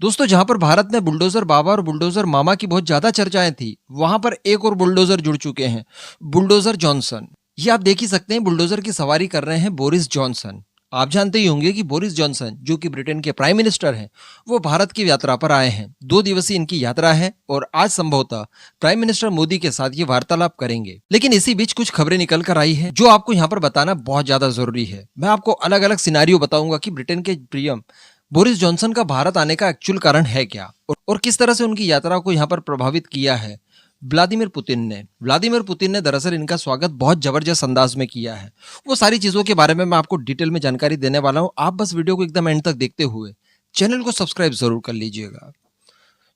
दोस्तों, जहां पर भारत में बुलडोजर बाबा और बुलडोजर मामा की बहुत ज्यादा चर्चाएं थी, वहां पर एक और बुलडोजर जुड़ चुके हैं, बुलडोजर जॉनसन। ये आप देख ही सकते हैं, बुलडोजर की सवारी कर रहे हैं बोरिस जॉनसन। आप जानते ही होंगे कि बोरिस जॉनसन, जो कि ब्रिटेन के प्राइम मिनिस्टर हैं, वो भारत की यात्रा पर आए हैं। 2 दिवसीय इनकी यात्रा है और आज संभवतः प्राइम मिनिस्टर मोदी के साथ ये वार्तालाप करेंगे। लेकिन इसी बीच कुछ खबरें निकल कर आई है जो आपको यहाँ पर बताना बहुत ज्यादा जरूरी है। मैं आपको अलग अलग सिनारियो बताऊंगा कि ब्रिटेन के पीएम बोरिस जॉनसन का भारत आने का एक्चुअल कारण है क्या, और किस तरह से उनकी यात्रा को यहाँ पर प्रभावित किया है व्लादिमीर पुतिन ने दरअसल इनका स्वागत बहुत जबरदस्त अंदाज में किया है। वो सारी चीजों के बारे में मैं आपको डिटेल में जानकारी देने वाला हूं। आप बस वीडियो को एकदम एंड तक देखते हुए चैनल को सब्सक्राइब जरूर कर लीजिएगा।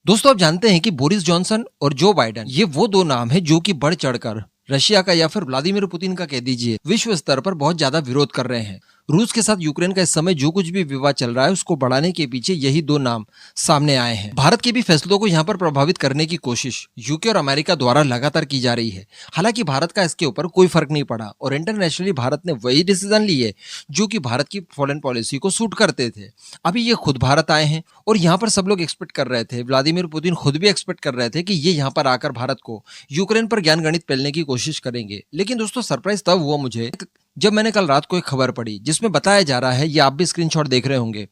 दोस्तों, आप जानते हैं कि बोरिस जॉनसन और जो बाइडेन, ये वो दो नाम है जो कि बढ़ चढ़कर रशिया का या फिर व्लादिमीर पुतिन का कह दीजिए विश्व स्तर पर बहुत ज्यादा विरोध कर रहे हैं। रूस के साथ यूक्रेन का इस समय जो कुछ भी विवाद चल रहा है, उसको बढ़ाने के पीछे यही दो नाम सामने आए हैं। भारत के भी फैसलों को यहाँ पर प्रभावित करने की कोशिश यूके और अमेरिका द्वारा लगातार की जा रही है। हालांकि भारत का इसके ऊपर कोई फर्क नहीं पड़ा और इंटरनेशनली भारत ने वही डिसीजन लिए जो कि भारत की फॉरेन पॉलिसी को सूट करते थे। अभी ये खुद भारत आए हैं और यहाँ पर सब लोग एक्सपेक्ट कर रहे थे, व्लादिमीर पुतिन खुद भी एक्सपेक्ट कर रहे थे कि ये यहाँ पर आकर भारत को यूक्रेन पर ज्ञान गणित पेलने की कोशिश करेंगे। लेकिन दोस्तों, सरप्राइज तब हुआ मुझे जब मैंने कल रात को एक खबर पढ़ी जिसमें बताया जा रहा है, ये आप भी स्क्रीनशॉट देख रहे होंगे,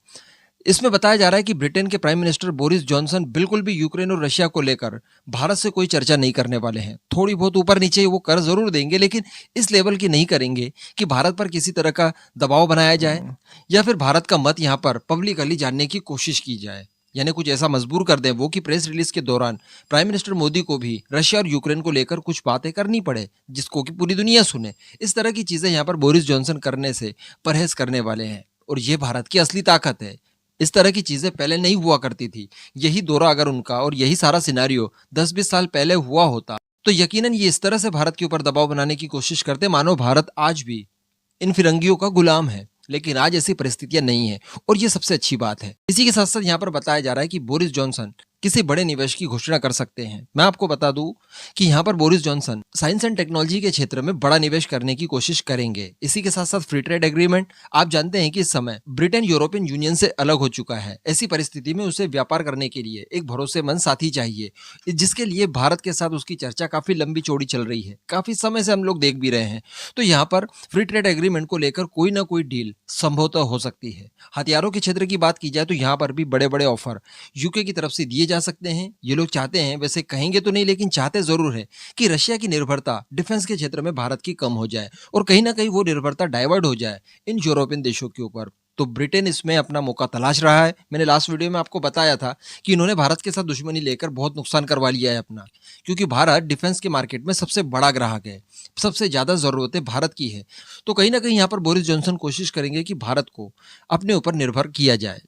इसमें बताया जा रहा है कि ब्रिटेन के प्राइम मिनिस्टर बोरिस जॉनसन बिल्कुल भी यूक्रेन और रशिया को लेकर भारत से कोई चर्चा नहीं करने वाले हैं। थोड़ी बहुत ऊपर नीचे वो कर जरूर देंगे, लेकिन इस लेवल की नहीं करेंगे कि भारत पर किसी तरह का दबाव बनाया जाए या फिर भारत का मत यहाँ पर पब्लिकली जानने की कोशिश की जाए, यानी कुछ ऐसा मजबूर कर दें वो कि प्रेस रिलीज के दौरान प्राइम मिनिस्टर मोदी को भी रशिया और यूक्रेन को लेकर कुछ बातें करनी पड़े जिसको कि पूरी दुनिया सुने। इस तरह की चीजें यहाँ पर बोरिस जॉनसन करने से परहेज करने वाले हैं और ये भारत की असली ताकत है। इस तरह की चीजें पहले नहीं हुआ करती थी। यही दौरा अगर उनका और यही सारा सिनारियो 10-20 साल पहले हुआ होता तो यकीनन ये इस तरह से भारत के ऊपर दबाव बनाने की कोशिश करते मानो भारत आज भी इन फिरंगियों का गुलाम है। लेकिन आज ऐसी परिस्थितियां नहीं है और ये सबसे अच्छी बात है। इसी के साथ साथ यहाँ पर बताया जा रहा है कि बोरिस जॉनसन किसी बड़े निवेश की घोषणा कर सकते हैं। मैं आपको बता दूं कि यहाँ पर Boris Johnson science and technology के क्षेत्र में बड़ा निवेश करने की कोशिश करेंगे। इसी के साथ साथ फ्री ट्रेड एग्रीमेंट, आप जानते हैं कि इस समय ब्रिटेन यूरोपियन यूनियन से अलग हो चुका है। ऐसी परिस्थिति में उसे व्यापार करने के लिए एक भरोसेमंद साथी चाहिए, जिसके लिए भारत के साथ उसकी चर्चा काफी लंबी चौड़ी चल रही है, काफी समय से हम लोग देख भी रहे हैं। तो यहाँ पर फ्री ट्रेड एग्रीमेंट को लेकर कोई ना कोई डील संभवतः हो सकती है। हथियारों के क्षेत्र की बात की जाए तो यहाँ पर भी बड़े बड़े ऑफर यूके की तरफ से दिए जा सकते हैं। ये लोग चाहते हैं, वैसे कहेंगे तो नहीं लेकिन चाहते जरूर है कि रशिया की निर्भरता डिफेंस के क्षेत्र में भारत की कम हो जाए और कहीं ना कहीं वो निर्भरता डाइवर्ट हो जाए इन यूरोपियन देशों के ऊपर। तो ब्रिटेन इसमें अपना मौका तलाश रहा है। मैंने लास्ट वीडियो में आपको बताया था कि इन्होंने भारत के साथ दुश्मनी लेकर बहुत नुकसान करवा लिया है अपना, क्योंकि भारत डिफेंस के मार्केट में सबसे बड़ा ग्राहक है, सबसे ज्यादा जरूरतें भारत की है। तो कहीं ना कहीं यहाँ पर बोरिस जॉनसन कोशिश करेंगे कि भारत को अपने ऊपर निर्भर किया जाए।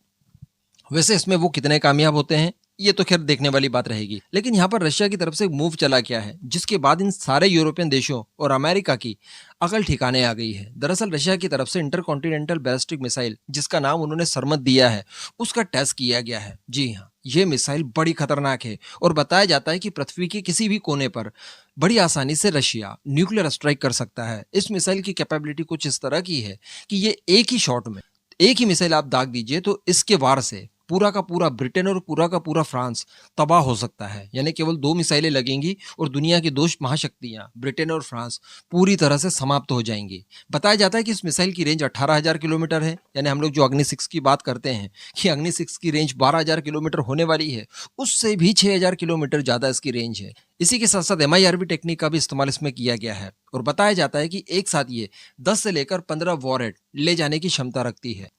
वैसे इसमें वो कितने कामयाब होते हैं ये तो खैर देखने वाली बात रहेगी। लेकिन यहाँ पर रशिया की तरफ से मूव चला क्या है जिसके बाद इन सारे यूरोपियन देशों और अमेरिका की अकल ठिकाने आ गई है। दरअसल रशिया की तरफ से इंटरकॉन्टिनेंटल बैलिस्टिक मिसाइल, जिसका नाम उन्होंने सरमत दिया है, उसका टेस्ट किया गया है। जी हाँ, ये मिसाइल बड़ी खतरनाक है और बताया जाता है कि पृथ्वी के किसी भी कोने पर बड़ी आसानी से रशिया न्यूक्लियर स्ट्राइक कर सकता है। इस मिसाइल की कैपेबिलिटी कुछ इस तरह की है कि ये एक ही शॉट में, एक ही मिसाइल आप दाग दीजिए तो इसके वार से पूरा का पूरा ब्रिटेन और पूरा का पूरा फ्रांस तबाह हो सकता है। यानी केवल 2 मिसाइलें लगेंगी और दुनिया की 2 महाशक्तियां ब्रिटेन और फ्रांस पूरी तरह से समाप्त हो जाएंगी। बताया जाता है कि इस मिसाइल की रेंज 18,000 किलोमीटर है। यानी हम लोग जो अग्नि 6 की बात करते हैं कि अग्नि 6 की रेंज 12,000 किलोमीटर होने वाली है, उससे भी 6,000 किलोमीटर ज्यादा इसकी रेंज है। इसी के साथ साथ MIRV टेक्निक का भी इस्तेमाल इसमें किया गया है और बताया जाता है कि एक साथ ये 10 से लेकर 15 वॉरहेड ले जाने की क्षमता रखती है।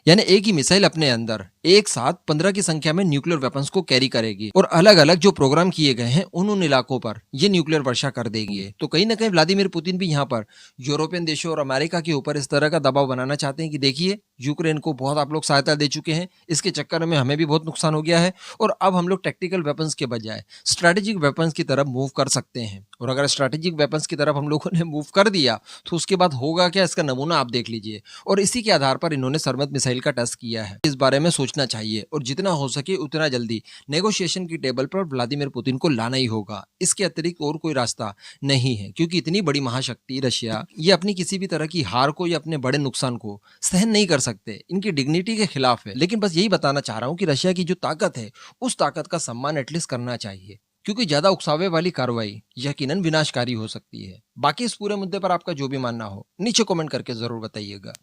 यानी एक ही मिसाइल अपने अंदर एक साथ 15 की संख्या में न्यूक्लियर वेपन्स को कैरी करेगी और अलग अलग जो प्रोग्राम किए गए हैं उन इलाकों पर ये न्यूक्लियर वर्षा कर देगी। तो कहीं ना कहीं व्लादिमीर पुतिन भी यहाँ पर यूरोपियन देशों और अमेरिका के ऊपर इस तरह का दबाव बनाना चाहते हैं कि देखिए, यूक्रेन को बहुत आप लोग सहायता दे चुके हैं, इसके चक्कर में हमें भी बहुत नुकसान हो गया है और अब हम लोग टेक्टिकल वेपन्स के बजाय स्ट्रेटेजिक वेपन्स की तरफ मूव कर सकते हैं। और अगर स्ट्रेटेजिक वेपन्स की तरफ हम लोगों ने मूव कर दिया तो उसके बाद होगा क्या, इसका नमूना आप देख लीजिए। और इसी के आधार पर इन्होंने सरमत मिसाइल मिसाइल का टेस्ट किया है। इस बारे में सोचना चाहिए और जितना हो सके उतना जल्दी नेगोशिएशन की टेबल पर व्लादिमीर पुतिन को लाना ही होगा। इसके अतिरिक्त और कोई रास्ता नहीं है, क्योंकि इतनी बड़ी महाशक्ति रशिया ये अपनी किसी भी तरह की हार को या अपने बड़े नुकसान को सहन नहीं कर सकते। इनकी डिग्निटी के खिलाफ है। लेकिन बस यही बताना चाह रहा हूँ कि रशिया की जो ताकत है उस ताकत का सम्मान एटलीस्ट करना चाहिए, क्योंकि ज्यादा उकसावे वाली कार्रवाई यकीनन विनाशकारी हो सकती है। बाकी इस पूरे मुद्दे पर आपका जो भी मानना हो नीचे कमेंट करके जरूर बताइएगा।